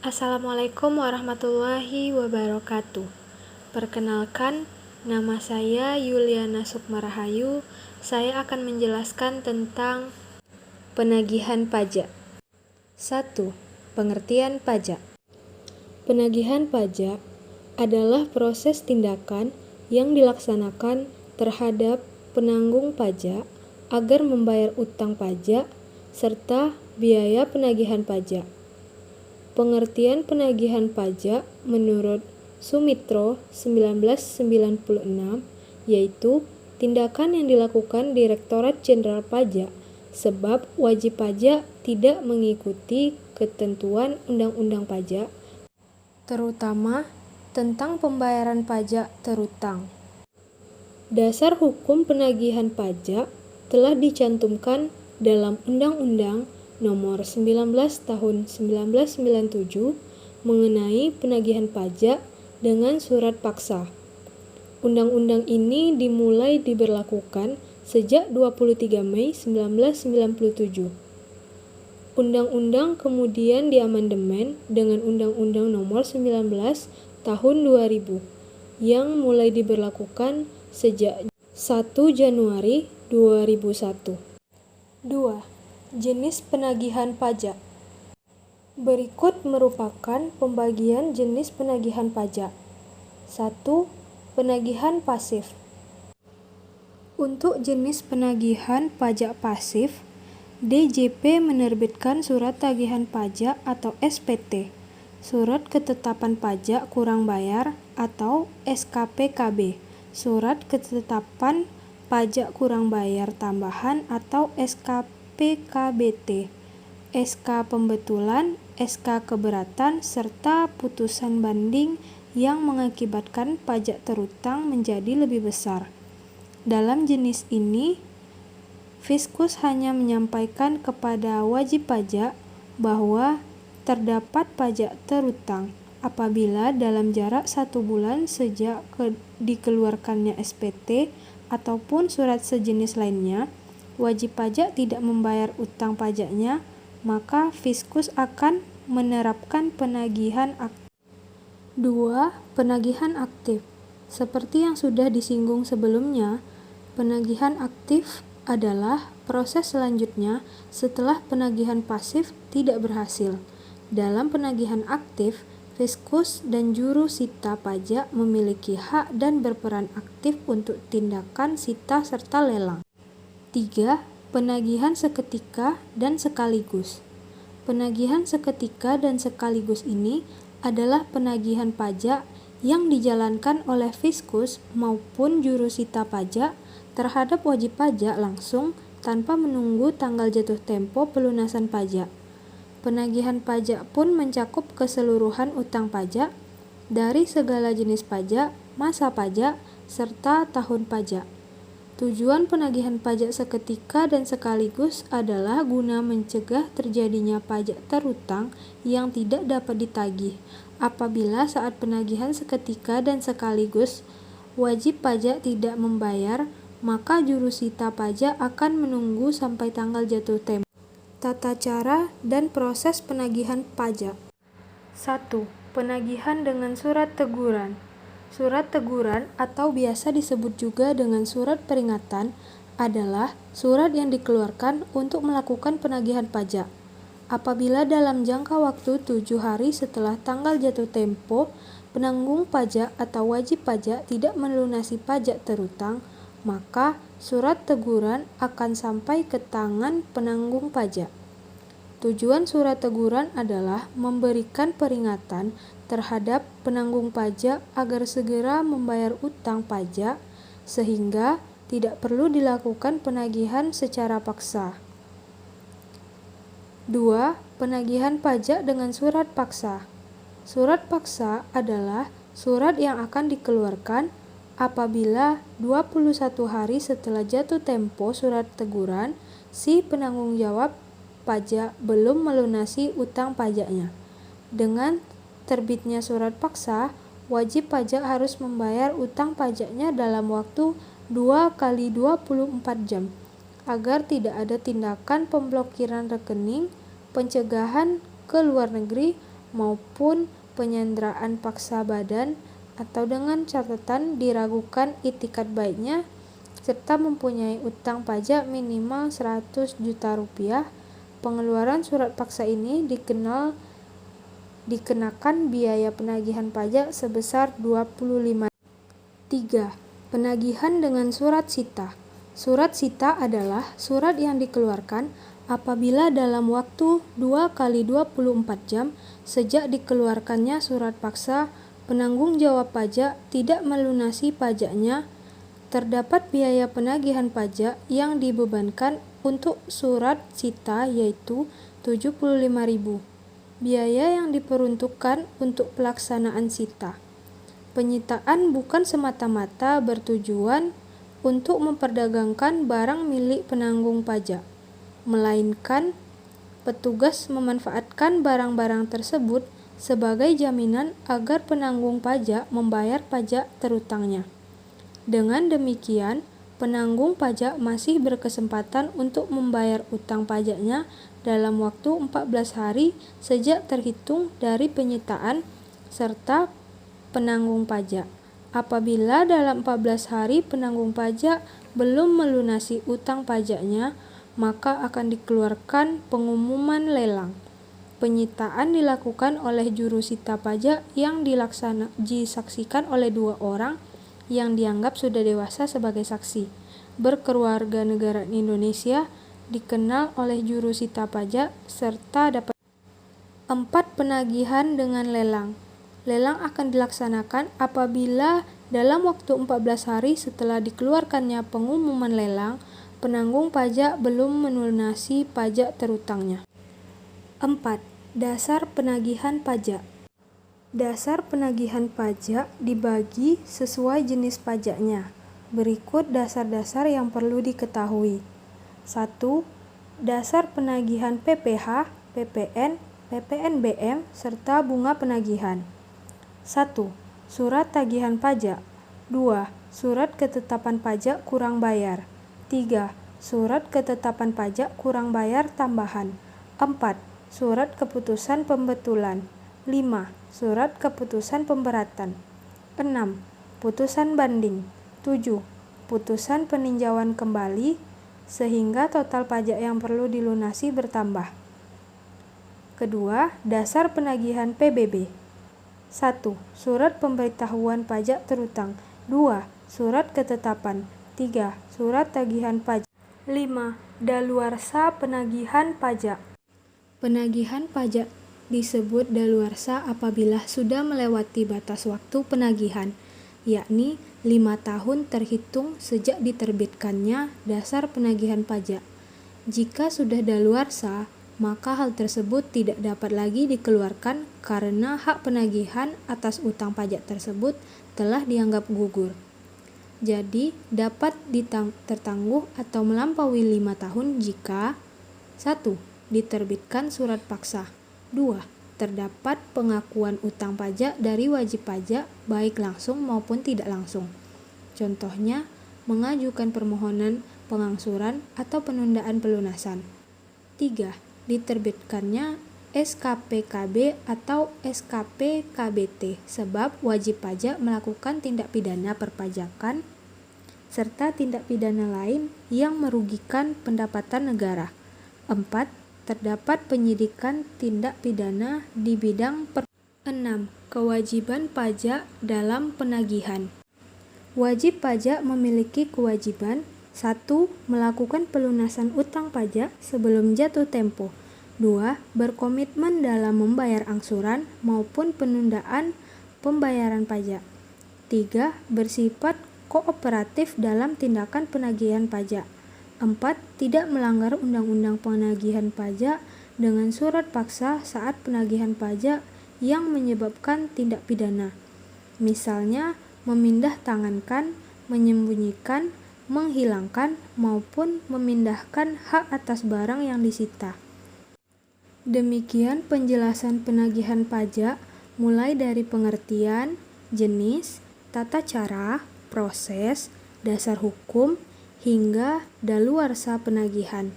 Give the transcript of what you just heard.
Assalamualaikum warahmatullahi wabarakatuh. Perkenalkan, nama saya Yuliana Sukmarahayu. Saya akan menjelaskan tentang penagihan pajak. 1. Pengertian pajak. Penagihan pajak adalah proses tindakan yang dilaksanakan terhadap penanggung pajak agar membayar utang pajak serta biaya penagihan pajak. Pengertian penagihan pajak menurut Sumitro 1996 yaitu tindakan yang dilakukan Direktorat Jenderal Pajak sebab wajib pajak tidak mengikuti ketentuan Undang-Undang Pajak, terutama tentang pembayaran pajak terutang. Dasar hukum penagihan pajak telah dicantumkan dalam Undang-Undang Nomor 19 Tahun 1997 mengenai penagihan pajak dengan surat paksa. Undang-undang ini dimulai diberlakukan sejak 23 Mei 1997. Undang-undang kemudian diamandemen dengan Undang-Undang Nomor 19 Tahun 2000 yang mulai diberlakukan sejak 1 Januari 2001. 2. Jenis penagihan pajak. Berikut merupakan pembagian jenis penagihan pajak. 1. Penagihan pasif. Untuk jenis penagihan pajak pasif, DJP menerbitkan surat tagihan pajak atau SPT, surat ketetapan pajak kurang bayar atau SKPKB, surat ketetapan pajak kurang bayar tambahan atau SKPKBT, SK pembetulan, SK keberatan, serta putusan banding yang mengakibatkan pajak terutang menjadi lebih besar. Dalam jenis ini, Fiskus hanya menyampaikan kepada wajib pajak bahwa terdapat pajak terutang apabila dalam jarak 1 bulan sejak dikeluarkannya SPT ataupun surat sejenis lainnya, wajib pajak tidak membayar utang pajaknya, maka Fiskus akan menerapkan penagihan aktif. 2. Penagihan aktif. Seperti yang sudah disinggung sebelumnya, penagihan aktif adalah proses selanjutnya setelah penagihan pasif tidak berhasil. Dalam penagihan aktif, Fiskus dan juru sita pajak memiliki hak dan berperan aktif untuk tindakan sita serta lelang. 3. Penagihan seketika dan sekaligus. Penagihan seketika dan sekaligus ini adalah penagihan pajak yang dijalankan oleh Fiskus maupun juru sita pajak terhadap wajib pajak langsung tanpa menunggu tanggal jatuh tempo pelunasan pajak. Penagihan pajak pun mencakup keseluruhan utang pajak dari segala jenis pajak, masa pajak, serta tahun pajak. Tujuan penagihan pajak seketika dan sekaligus adalah guna mencegah terjadinya pajak terutang yang tidak dapat ditagih. Apabila saat penagihan seketika dan sekaligus wajib pajak tidak membayar, maka juru sita pajak akan menunggu sampai tanggal jatuh tempo. Tata cara dan proses penagihan pajak. 1. Penagihan dengan surat teguran. Surat teguran atau biasa disebut juga dengan surat peringatan adalah surat yang dikeluarkan untuk melakukan penagihan pajak. Apabila dalam jangka waktu 7 hari setelah tanggal jatuh tempo, penanggung pajak atau wajib pajak tidak melunasi pajak terutang, maka surat teguran akan sampai ke tangan penanggung pajak. Tujuan surat teguran adalah memberikan peringatan terhadap penanggung pajak agar segera membayar utang pajak sehingga tidak perlu dilakukan penagihan secara paksa. 2. Penagihan pajak dengan surat paksa. Surat paksa adalah surat yang akan dikeluarkan apabila 21 hari setelah jatuh tempo surat teguran, si penanggung jawab pajak belum melunasi utang pajaknya. Dengan terbitnya surat paksa, wajib pajak harus membayar utang pajaknya dalam waktu 2 kali 24 jam agar tidak ada tindakan pemblokiran rekening, pencegahan ke luar negeri, maupun penyanderaan paksa badan atau dengan catatan diragukan itikat baiknya serta mempunyai utang pajak minimal 100 juta rupiah, pengeluaran surat paksa ini dikenakan biaya penagihan pajak sebesar 25. 3. Penagihan dengan surat sita. Surat sita adalah surat yang dikeluarkan apabila dalam waktu 2 kali 24 jam sejak dikeluarkannya surat paksa, penanggung jawab pajak tidak melunasi pajaknya, terdapat biaya penagihan pajak yang dibebankan untuk surat sita yaitu 75.000. Biaya yang diperuntukkan untuk pelaksanaan sita. Penyitaan bukan semata-mata bertujuan untuk memperdagangkan barang milik penanggung pajak, melainkan petugas memanfaatkan barang-barang tersebut sebagai jaminan agar penanggung pajak membayar pajak terutangnya. Dengan demikian, penanggung pajak masih berkesempatan untuk membayar utang pajaknya dalam waktu 14 hari sejak terhitung dari penyitaan serta penanggung pajak. Apabila dalam 14 hari penanggung pajak belum melunasi utang pajaknya, maka akan dikeluarkan pengumuman lelang. Penyitaan dilakukan oleh juru sita pajak yang disaksikan oleh 2 orang yang dianggap sudah dewasa sebagai saksi. Berkeluarga negara Indonesia dikenal oleh juru sita pajak serta dapat 4. Penagihan dengan lelang. Lelang akan dilaksanakan apabila dalam waktu 14 hari setelah dikeluarkannya pengumuman lelang, penanggung pajak belum melunasi pajak terutangnya. 4. Dasar penagihan pajak. Dasar penagihan pajak dibagi sesuai jenis pajaknya. Berikut dasar-dasar yang perlu diketahui. 1. Dasar penagihan PPh, PPN, PPNBM, serta bunga penagihan. 1. Surat tagihan pajak. 2. Surat ketetapan pajak kurang bayar. 3. Surat ketetapan pajak kurang bayar tambahan. 4. Surat keputusan pembetulan. 5. Surat keputusan pemberatan. 6. Putusan banding. 7. Putusan peninjauan kembali, sehingga total pajak yang perlu dilunasi bertambah. Kedua, dasar penagihan PBB. 1. Surat pemberitahuan pajak terutang. 2. Surat ketetapan. 3. Surat tagihan pajak. 5. Daluarsa penagihan pajak. Penagih pajak disebut daluarsa apabila sudah melewati batas waktu penagihan, yakni 5 tahun terhitung sejak diterbitkannya dasar penagihan pajak. Jika sudah daluarsa, maka hal tersebut tidak dapat lagi dikeluarkan karena hak penagihan atas utang pajak tersebut telah dianggap gugur. Jadi, dapat tertangguh atau melampaui 5 tahun jika 1. Diterbitkan surat paksa. 2. Terdapat pengakuan utang pajak dari wajib pajak baik langsung maupun tidak langsung. Contohnya, mengajukan permohonan pengangsuran atau penundaan pelunasan. 3. Diterbitkannya SKPKB atau SKPKBT sebab wajib pajak melakukan tindak pidana perpajakan serta tindak pidana lain yang merugikan pendapatan negara. 4. Terdapat penyidikan tindak pidana di bidang 6. Kewajiban pajak dalam penagihan. Wajib pajak memiliki kewajiban 1. Melakukan pelunasan utang pajak sebelum jatuh tempo. 2. Berkomitmen dalam membayar angsuran maupun penundaan pembayaran pajak. 3. Bersifat kooperatif dalam tindakan penagihan pajak. 4. Tidak melanggar undang-undang penagihan pajak dengan surat paksa saat penagihan pajak yang menyebabkan tindak pidana. Misalnya, memindah tangankan, menyembunyikan, menghilangkan, maupun memindahkan hak atas barang yang disita. Demikian penjelasan penagihan pajak mulai dari pengertian, jenis, tata cara, proses, dasar hukum, hingga daluarsa penagihan.